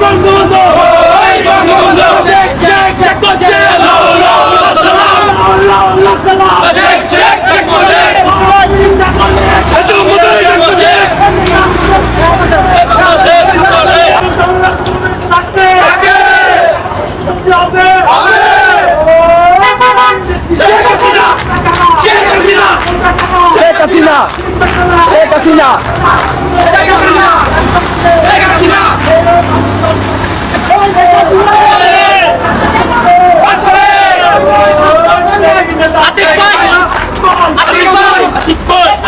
বঙ্গবন্ধু ওই বঙ্গবন্ধু শেখ শেখ শেখ করছে আল্লাহ আল্লাহ সালাম আল্লাহ আল্লাহ সালাম শেখ শেখ শেখ করছে এত মুদরে করছে শেখ হাসিনা শেখ হাসিনা শেখ হাসিনা শেখ হাসিনা আতিক ভাই আতিক ভাই